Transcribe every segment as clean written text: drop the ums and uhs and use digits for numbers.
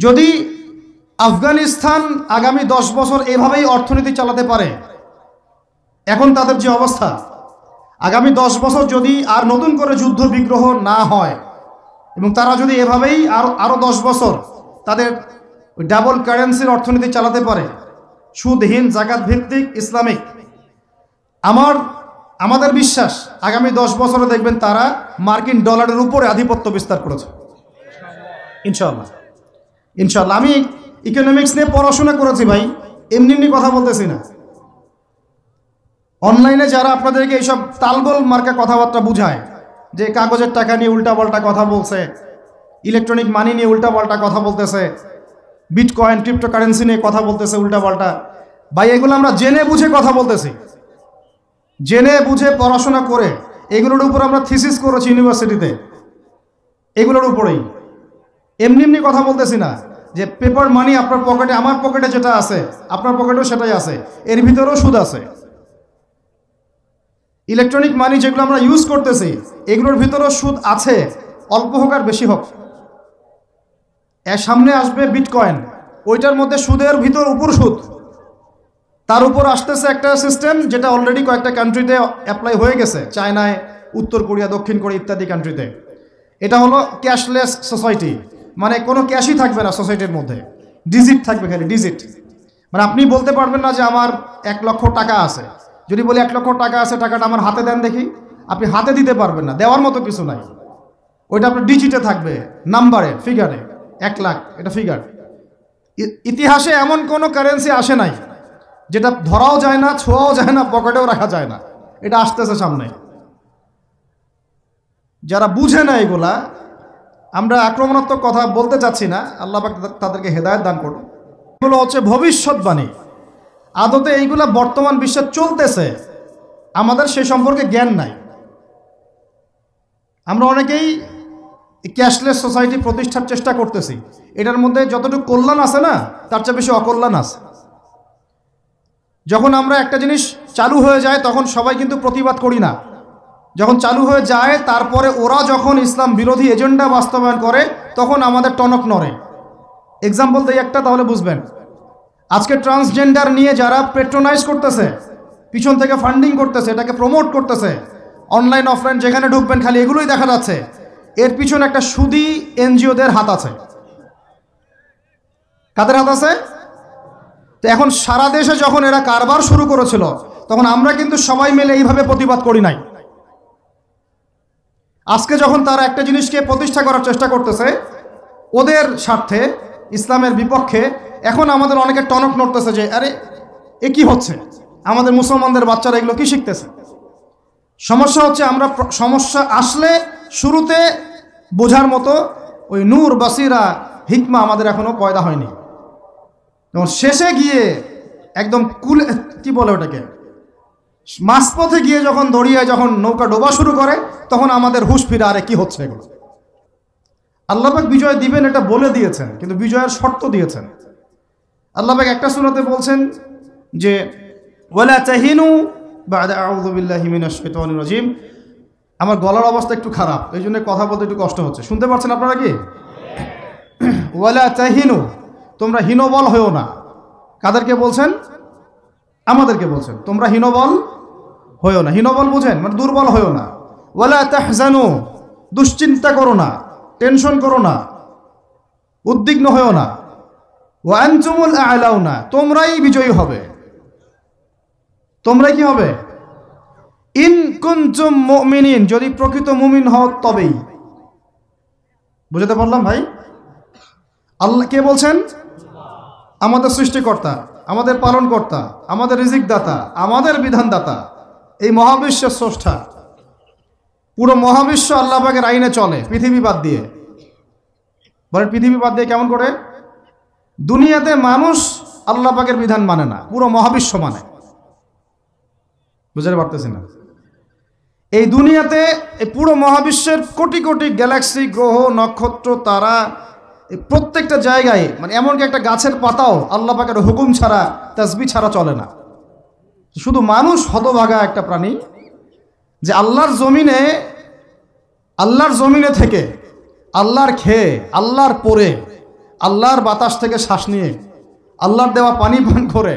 যদি আফগানিস্তান আগামী 10 বছর এভাবেই অর্থনীতি চালাতে পারে, এখন তাদের যে অবস্থা, আগামী 10 বছর যদি আর নতুন করে যুদ্ধ বিগ্রহ না হয় এবং তারা যদি এভাবেই আরো 10 বছর তাদের ডাবল কারেন্সির অর্থনীতি চালাতে পারে, সুদহীন জাকাত ভিত্তিক ইসলামিক, আমাদের বিশ্বাস আগামী 10 বছরে দেখবেন তারা মার্কিন ডলারের উপরে আধিপত্য বিস্তার করেছে ইনশাআল্লাহ। ইনশাআল্লাহ। আমি ইকোনমিক্স নিয়ে পড়াশোনা করেছি ভাই, এমনি এমনি কথা বলতেছি না। অনলাইনে যারা আপনাদেরকে এইসব তালগোল মার্কা কথাবার্তা বুঝায়, যে কাগজের টাকা নিয়ে উল্টাপাল্টা কথা বলছে, ইলেকট্রনিক মানি নিয়ে উল্টাপাল্টা কথা বলতেছে, বিটকয়েন ক্রিপ্টোকারেন্সি নিয়ে কথা বলতেছে উল্টাপাল্টা, ভাই এগুলো আমরা জেনে বুঝে কথা বলতেছি, জেনে বুঝে পড়াশোনা করে এগুলোর উপর আমরা থিসিস করেছি ইউনিভার্সিটিতে, এগুলোর উপরেই। এমনি এমনি কথা বলতেছি না যে পেপার মানি আপনার পকেটে, আমার পকেটে যেটা আছে আপনার পকেটেও সেটাই আছে, এর ভিতরেও সুদ আছে। ইলেকট্রনিক মানি যেগুলো আমরা ইউজ করতেছি এগুলোর ভিতরেও সুদ আছে, অল্প হোক আর বেশি হোক। এর সামনে আসবে বিটকয়েন, ওইটার মধ্যে সুদের ভিতর উপর সুদ, তার উপর আসতেছে একটা সিস্টেম যেটা অলরেডি কয়েকটা কান্ট্রিতে অ্যাপ্লাই হয়ে গেছে, চায়নায়, উত্তর কোরিয়া, দক্ষিণ কোরিয়া ইত্যাদি কান্ট্রিতে। এটা হলো ক্যাশলেস সোসাইটি, মানে কোনো ক্যাশই থাকবে না সোসাইটির মধ্যে, ডিজিট থাকবে, খালি ডিজিট। মানে আপনি বলতে পারবেন না যে আমার 1 লক্ষ টাকা আছে, যদি বলি 1 লক্ষ টাকা আছে, টাকাটা আমার হাতে দেন দেখি, আপনি হাতে দিতে পারবেন না, দেওয়ার মতো কিছু নাই। ওইটা আপনার ডিজিটে থাকবে, নাম্বারে, ফিগারে। 1 লাখ এটা ফিগার। ইতিহাসে এমন কোনো কারেন্সি আসে নাই যেটা ধরাও যায় না, ছোঁয়াও যায় না, পকেটেও রাখা যায় না। এটা আসতেছে সামনে। যারা বুঝে না এগুলা, আমরা আক্রমণাত্মক কথা বলতে চাচ্ছি না, আল্লাহ পাক তাদেরকে হেদায়েত দান করুন। এগুলো হচ্ছে ভবিষ্যৎবাণী, আদতে এইগুলা বর্তমান বিশ্বে চলতেছে, আমাদের সে সম্পর্কে জ্ঞান নাই। আমরা অনেকেই ক্যাশলেস সোসাইটি প্রতিষ্ঠার চেষ্টা করতেছি, এটার মধ্যে যতটুকু কল্যাণ আছে না তার চেয়ে বেশি অকল্যাণ আছে। যখন আমরা একটা জিনিস চালু হয়ে যায় তখন সবাই কিন্তু প্রতিবাদ করি না, যখন চালু হয়ে যায় তারপরে ওরা যখন ইসলাম বিরোধী এজেন্ডা বাস্তবায়ন করে তখন আমাদের টনক নড়ে। এক্সাম্পল দিই একটা, তাহলে বুঝবেন। আজকে ট্রান্সজেন্ডার নিয়ে যারা পেট্রোনাইজ করতেছে, পিছন থেকে ফান্ডিং করতেছে, এটাকে প্রমোট করতেছে, অনলাইন অফলাইন যেখানে ঢুকবেন খালি এগুলোই দেখা যাচ্ছে, এর পিছনে একটা সুদী এনজিওদের হাত আছে। কাদের হাত আছে? তো এখন সারা দেশে যখন এরা কারবার শুরু করেছিল তখন আমরা কিন্তু সবাই মিলে এইভাবে প্রতিবাদ করি নাই। আজকে যখন তারা একটা জিনিসকে প্রতিষ্ঠা করার চেষ্টা করতেছে ওদের স্বার্থে, ইসলামের বিপক্ষে, এখন আমাদের অনেকের টনক নড়তেছে যে আরে এ কি হচ্ছে, আমাদের মুসলমানদের বাচ্চারা এগুলো কি শিখতেছে। সমস্যা হচ্ছে আমরা সমস্যা আসলে শুরুতে বোঝার মতো ওই নূর, বাসিরা, হিকমা আমাদের এখনো পয়দা হয়নি। যেমন শেষে গিয়ে একদম কুলে, কি বলে ওটাকে, মাঝপথে গিয়ে যখন দড়িয়ে যখন নৌকা ডোবা শুরু করে তখন আমাদের হুঁশ ফিরে, আরে কি হচ্ছে এগুলো। আল্লাহ পাক বিজয় দিবেন এটা বলে দিয়েছেন, কিন্তু বিজয়ের শর্ত দিয়েছেন। আল্লাহ পাক একটা সূরাতে বলছেন যে ওয়ালা তাহিনু বা'দা আউযু বিল্লাহি মিনাশ শাইতানির রাজিম। আমার গলার অবস্থা একটু খারাপ, এই জন্য কথা বলতে একটু কষ্ট হচ্ছে। শুনতে পাচ্ছেন আপনারা কি? ওয়ালা তাহিনু, তোমরা হীনবল হয়েও না। কাদেরকে বলছেন? আমাদেরকে বলছেন তোমরা হীনবল হয়েও না। হীনবল বুঝেন মানে দুর্বল হয়েও না। ওয়ালা তাহজানু, দুশ্চিন্তা করো না, টেনশন করো না, উদ্বিগ্ন হয়েও না। ওয়া আনতুমুল আ'লাউনা, তোমরাই বিজয়ী হবে। তোমরাই কি হবে? ইন কুনতুম মুমিনিন, যদি প্রকৃত মুমিন হও তবেই। বুঝতে পারলাম ভাই? আল্লাহ কে বলছেন? আমাদের সৃষ্টিকর্তা, আমাদের পালনকর্তা, আমাদের রিজিক দাতা, আমাদের বিধানদাতা, এই মহাবিশ্বের স্রষ্টা। পুরো মহাবিশ্ব আল্লাহ পাকের আইনে চলে, পৃথিবী বাদ দিয়ে। বলেন পৃথিবী বাদ দিয়ে কেমন করে? দুনিয়াতে মানুষ আল্লাহ পাকের বিধান মানে না, পুরো মহাবিশ্ব মানে। বুঝতে পারতেছি না? এই দুনিয়াতে এই পুরো মহাবিশ্বের কোটি কোটি গ্যালাক্সি, গ্রহ, নক্ষত্র, তারা, প্রত্যেকটা জায়গায়, মানে এমনকি একটা গাছের পাতাও আল্লাহ পাকের হুকুম ছাড়া, তাসবিহ ছাড়া চলে না। শুধু মানুষ হতভাগা একটা প্রাণী যে আল্লাহর জমিনে থেকে, আল্লাহর খেয়ে, আল্লাহর পরে, আল্লাহর বাতাস থেকে শ্বাস নিয়ে, আল্লাহর দেওয়া পানি পান করে,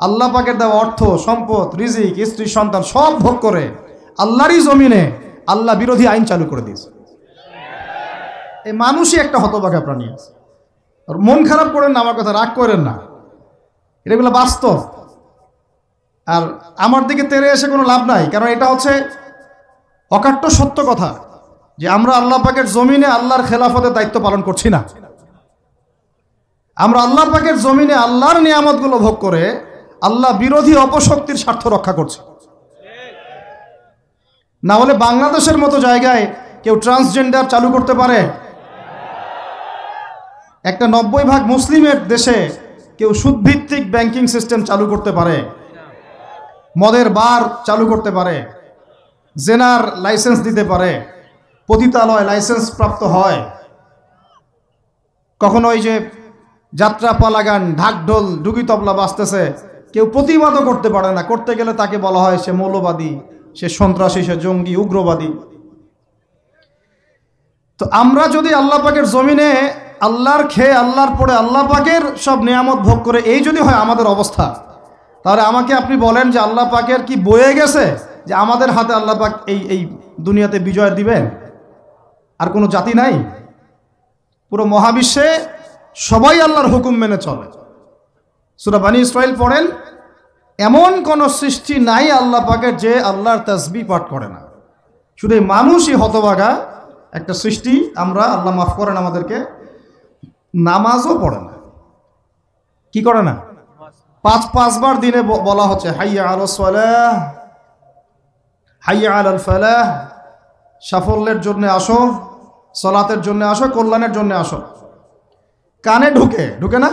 আল্লাহ পাকের দেওয়া অর্থ, সম্পদ, রিজিক, স্ত্রী, সন্তান সব ভোগ করে আল্লাহরই জমিনে আল্লাহ বিরোধী আইন চালু করে দিয়েছে। এই মানুষই একটা হতভাগা প্রাণী আছে। মন খারাপ করেন না, আমার কথা রাগ করেন না, এগুলো বাস্তব। আর আমার দিকে তেরে এসে কোনো লাভ নাই, কারণ এটা হচ্ছে অকাট্য সত্য কথা যে আমরা আল্লাহ পাকের জমিনে আল্লাহর খেলাফতের দায়িত্ব পালন করছি না। আমরা আল্লাহ পাকের জমিনে আল্লাহর নিয়ামতগুলো ভোগ করে আল্লাহ বিরোধী অপশক্তির স্বার্থ রক্ষা করছে। না হলে বাংলাদেশের মতো জায়গায় কেউ ট্রান্সজেন্ডার চালু করতে পারে? একটা 90% মুসলিমের দেশে কেউ সুদভিত্তিক ব্যাংকিং সিস্টেম চালু করতে পারে? মদের বার চালু করতে পারে? জেনার লাইসেন্স দিতে পারে? পতিতালয় লাইসেন্স প্রাপ্ত হয়? কখনো ওই যে যাত্রা পালাগান, ঢাকঢোল, ডুগি তবলা বাজতেছে, কেউ প্রতিবাদও করতে পারে না। করতে গেলে তাকে বলা হয় সে মৌলবাদী, সে সন্ত্রাসী, সে জঙ্গি, উগ্রবাদী। তো আমরা যদি আল্লাহ পাকের জমিনে আল্লাহর খেয়ে, আল্লাহর পরে, আল্লাহ পাকের সব নিয়ামত ভোগ করে এই যদি হয় আমাদের অবস্থা, তাহলে আমাকে আপনি বলেন যে আল্লাহ পাকের কি বয়ে গেছে যে আমাদের হাতে আল্লাহ পাক এই দুনিয়াতে বিজয় দিবেন? আর কোনো জাতি নাই? পুরো মহাবিশ্বে সবাই আল্লাহর হুকুম মেনে চলে। সূরা বনী ইসরাঈল পড়েন, এমন কোন সৃষ্টি নাই আল্লাহ পাকের যে আল্লাহর তাসবিহ পাঠ করে না। শুধু মানুষই হতভাগা একটা সৃষ্টি। আমরা, আল্লাহ মাফ করেন আমাদেরকে, নামাজও পড়ে না। কি করে না? পাঁচবার দিনে বলা হচ্ছে হাইয়া আলাস সালাহ, হাইয়া আলাল ফালাহ, সাফল্যের জন্য আসো, সালাতের জন্য আসো, কল্যাণের জন্য আসো। কানে ঢুকে না,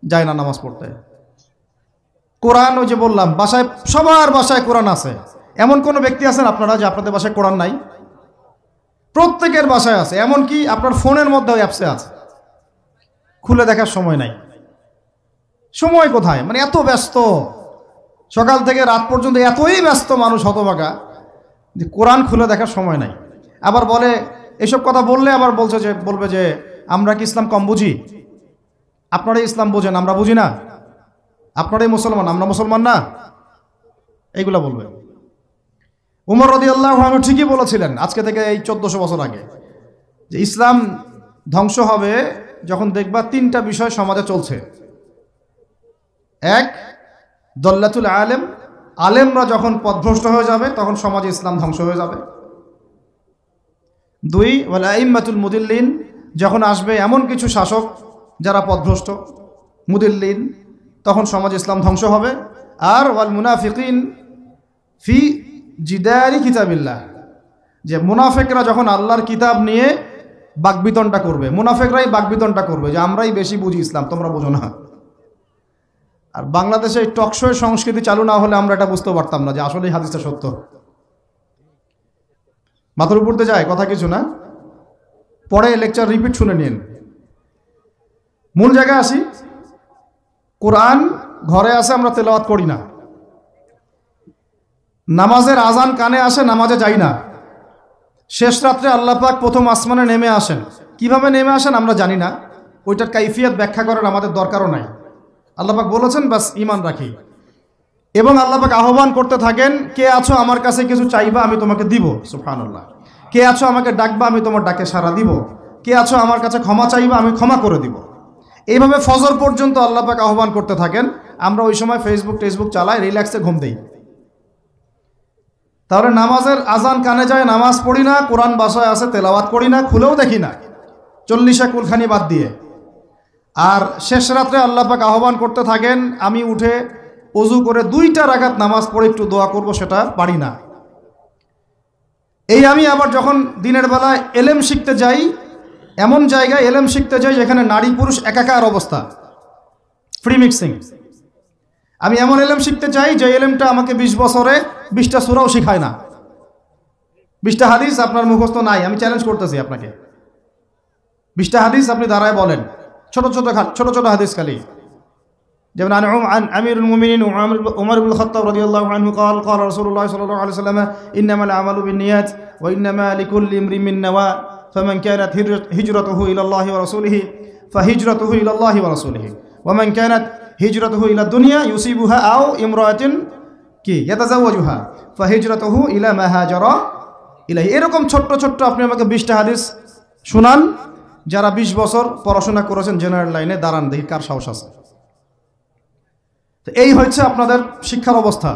যায় না নামাজ পড়তে। কোরআন, ওই যে বললাম, বাসায়, সবার বাসায় কোরআন আছে। এমন কোন ব্যক্তি আছেন আপনারা যে আপনাদের বাসায় কোরআন নাই? প্রত্যেকের বাসায় আছে। এমনকি আপনার ফোনের মধ্যে ওই অ্যাপসে আছে, খুলে দেখার সময় নাই। সময় কোথায়? মানে এত ব্যস্ত, সকাল থেকে রাত পর্যন্ত এতই ব্যস্ত মানুষ হতভাগা যে কোরআন খুলে দেখার সময় নাই। আবার বলে, এসব কথা বললে আবার বলবে যে আমরা কি ইসলাম কম বুঝি? আপনারাই ইসলাম বোঝেন, আমরা বুঝি না। আপনারাই মুসলমান, আমরা মুসলমান না, এইগুলা বলবে। উমর রাদিয়াল্লাহু আনহু ঠিকই বলেছিলেন আজকে থেকে এই 1400 বছর আগে, যে ইসলাম ধ্বংস হবে যখন দেখবা 3টা বিষয় সমাজে চলছে। এক, দল্লাতুল আলেম, আলেমরা যখন পথভ্রষ্ট হয়ে যাবে তখন সমাজে ইসলাম ধ্বংস হয়ে যাবে। 2, ওয়াল আইম্মাতুল মুদিল্লিন, যখন আসবে এমন কিছু শাসক যারা পথভ্রষ্ট, মুদিল্লিন, তখন সমাজ ইসলাম ধ্বংস হবে। আর ওয়াল মুনাফিকিন ফি জিদারি কিতাবিল্লাহ, যে মুনাফিকরা যখন আল্লাহর কিতাব নিয়ে বাকবিতনটা করবে, মুনাফিকরাই বাকবিতনটা করবে যে আমরাই বেশি বুঝি ইসলাম, তোমরা বোঝো না। আর বাংলাদেশে টকশোয়ের সংস্কৃতি চালু না হলে আমরা এটা বুঝতে পারতাম না যে আসলে হাদিসটা সত্য। মাথার উপর দিয়ে যায় কথা কিছু না, পরে লেকচার রিপিট শুনে নিন। মূল জায়গায় আসি। কোরআন ঘরে আসে, আমরা তেলাওয়াত করি না। নামাজের আজান কানে আসে, নামাজে যাই না। শেষ রাত্রে আল্লাহ পাক প্রথম আসমানে নেমে আসেন। কিভাবে নেমে আসেন আমরা জানি না, ওইটার কাইফিয়ত ব্যাখ্যা করার আমাদের দরকারও নাই। আল্লাহ পাক বলেছেন, বাস ঈমান রাখি। এবং আল্লাহ পাক আহ্বান করতে থাকেন, কে আছো আমার কাছে কিছু চাইবা আমি তোমাকে দিব, সুবহানাল্লাহ। কে আছো আমাকে ডাকবা আমি তোমার ডাকে সাড়া দিব। কে আছো আমার কাছে ক্ষমা চাইবা আমি ক্ষমা করে দিব। এইভাবে ফজর পর্যন্ত আল্লাহ পাক আহ্বান করতে থাকেন। আমরা ওই সময় ফেসবুক চালাই, রিল্যাক্সে ঘুম দেই। তাহলে নামাজের আজান কানে যায়, নামাজ পড়ি না, কোরআন বাসায় আছে, তেলাওয়াত করি না, খুলেও দেখি না, 40 কুলখানি বাদ দিয়ে। আর শেষ রাত্রে আল্লাহ পাক আহ্বান করতে থাকেন, আমি উঠে ওযু করে 2টা রাকাত নামাজ পড়ে একটু দোয়া করব, সেটা পারি না। এই আমি আবার যখন দিনের বেলায় এলেম শিখতে যাই, এমন জায়গায় এলেম শিখতে যাই যেখানে নারী পুরুষ একাকার অবস্থা, ফ্রি মিক্সিং। আমি এমন এলেম শিখতে চাই যে এলেমটা আমাকে 20 বছরে 20টা সূরাও শেখায় না। 20টা হাদিস আপনার মুখস্থ নাই, আমি চ্যালেঞ্জ করতেছি আপনাকে। 20টা হাদিস আপনি দাঁড়ায় বলেন, ছোট ছোট হাদিস খালি। যেমন عن أمير المؤمنين عمر بن الخطاب رضي الله عنه قال قال رسول الله صلى الله عليه وسلم إنما الأعمال بالنيات وإنما لكل امرئ ما نوى فمن كانت هجرته إلى الله ورسوله ফাহিজরাতুহু ইলাল্লাহি ওয়া রাসূলিহি ওয়া মান কানাত হিজরাতুহু ইলা দুনিয়া ইউসিবুহা আও ইমরাআতিন কি ইয়াতাজাওয়াজুহা ফাহিজরাতুহু ইলা মা হাজারা ইলাইহি। এরকম ছোট্ট ছোট্ট আপনি আমাকে 20টা হাদিস শুনান, যারা 20 বছর পড়াশোনা করেছেন জেনারেল লাইনে, দাঁড়ান দেখি কার সাহস আছে। তো এই হচ্ছে আপনাদের শিক্ষার অবস্থা।